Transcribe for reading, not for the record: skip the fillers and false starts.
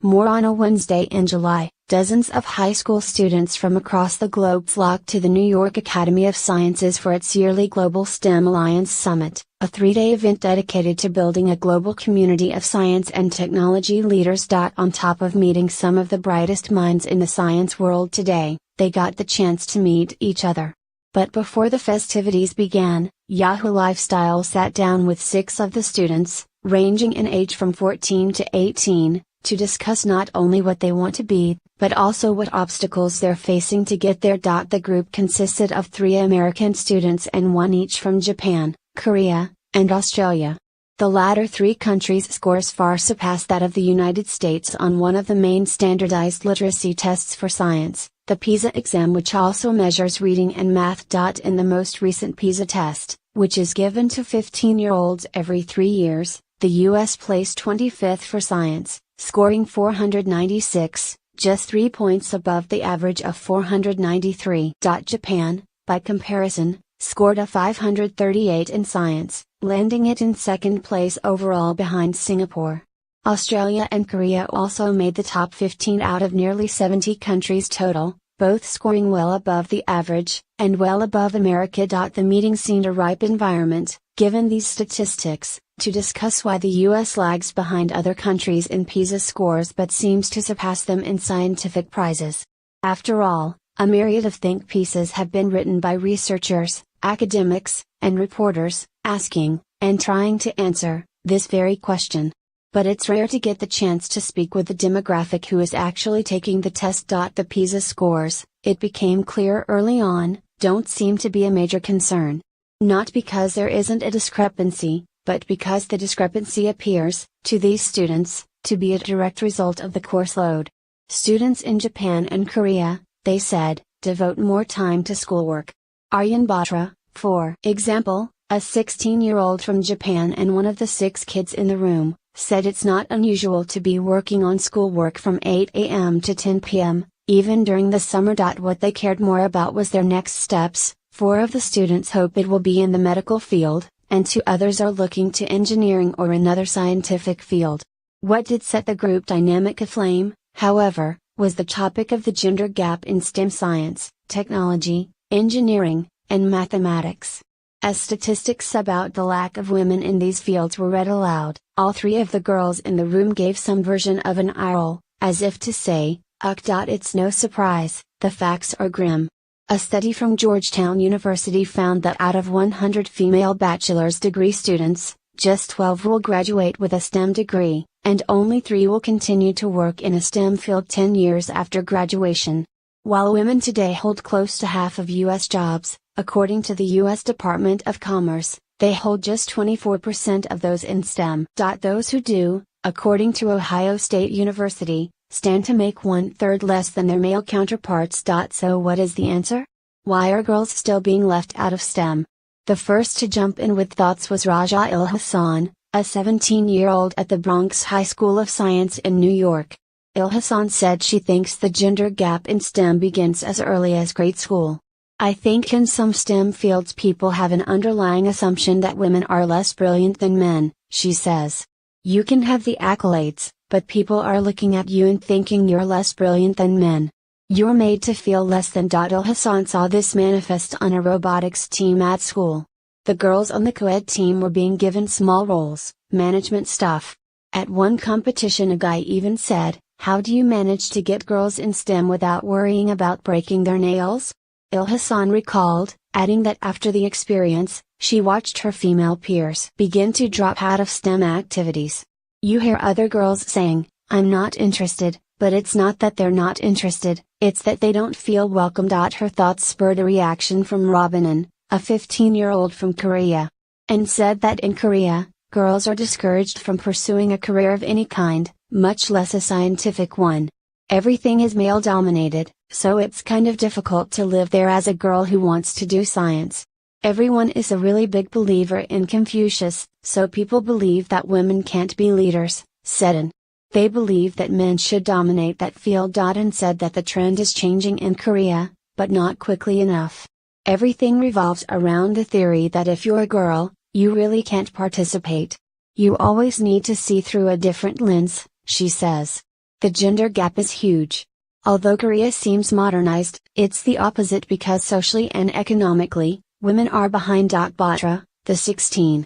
More on a Wednesday in July. Dozens of high school students from across the globe flocked to the New York Academy of Sciences for its yearly Global STEM Alliance Summit, a three-day event dedicated to building a global community of science and technology leaders. On top of meeting some of the brightest minds in the science world today, they got the chance to meet each other. But before the festivities began, Yahoo Lifestyle sat down with 6 of the students, ranging in age from 14 to 18, to discuss not only what they want to be, but also what obstacles they're facing to get there. The group consisted of 3 American students and 1 each from Japan, Korea, and Australia. The latter 3 countries' scores far surpassed that of the United States on one of the main standardized literacy tests for science, the PISA exam, which also measures reading and math. In the most recent PISA test, which is given to 15-year-olds every 3 years, the US placed 25th for science, scoring 496, just 3 points above the average of 493. Japan, by comparison, scored a 538 in science, landing it in second place overall behind Singapore. Australia and Korea also made the top 15 out of nearly 70 countries total, both scoring well above the average, and well above America. The meeting seemed a ripe environment, given these statistics, to discuss why the US lags behind other countries in PISA scores but seems to surpass them in scientific prizes. After all, a myriad of think pieces have been written by researchers, academics, and reporters, asking, and trying to answer, this very question. But it's rare to get the chance to speak with the demographic who is actually taking the test. The PISA scores, it became clear early on, don't seem to be a major concern. Not because there isn't a discrepancy, but because the discrepancy appears, to these students, to be a direct result of the course load. Students in Japan and Korea, they said, devote more time to schoolwork. Aryan Batra, for example, a 16-year-old from Japan and one of the 6 kids in the room, said it's not unusual to be working on schoolwork from 8 a.m. to 10 p.m., even during the summer. What they cared more about was their next steps. 4 of the students hope it will be in the medical field, and 2 others are looking to engineering or another scientific field. What did set the group dynamic aflame, however, was the topic of the gender gap in STEM science, technology, engineering, and mathematics. As statistics about the lack of women in these fields were read aloud, all 3 of the girls in the room gave some version of an eye roll, as if to say, it's no surprise, the facts are grim. A study from Georgetown University found that out of 100 female bachelor's degree students, just 12 will graduate with a STEM degree, and only 3 will continue to work in a STEM field 10 years after graduation. While women today hold close to half of U.S. jobs, according to the U.S. Department of Commerce, they hold just 24% of those in STEM. Those who do, according to Ohio State University, stand to make 1/3 less than their male counterparts. So what is the answer? Why are girls still being left out of STEM? The first to jump in with thoughts was Raja Ilhassan, a 17-year-old at the Bronx High School of Science in New York. Ilhassan said she thinks the gender gap in STEM begins as early as grade school. I think in some STEM fields people have an underlying assumption that women are less brilliant than men, she says. You can have the accolades, but people are looking at you and thinking you're less brilliant than men. You're made to feel less than. Ilhassan saw this manifest on a robotics team at school. The girls on the co-ed team were being given small roles, management stuff. At one competition a guy even said, "How do you manage to get girls in STEM without worrying about breaking their nails?" Ilhassan recalled, adding that after the experience, she watched her female peers begin to drop out of STEM activities. You hear other girls saying, "I'm not interested," but it's not that they're not interested, it's that they don't feel welcomed. Her thoughts spurred a reaction from Robinan, a 15-year-old from Korea, and said that in Korea, girls are discouraged from pursuing a career of any kind, much less a scientific one. Everything is male-dominated, so it's kind of difficult to live there as a girl who wants to do science. Everyone is a really big believer in Confucius, so people believe that women can't be leaders, said An. They believe that men should dominate that field. And said that the trend is changing in Korea, but not quickly enough. Everything revolves around the theory that if you're a girl, you really can't participate. You always need to see through a different lens, she says. The gender gap is huge. Although Korea seems modernized, it's the opposite because socially and economically, women are behind. Batra, the 16,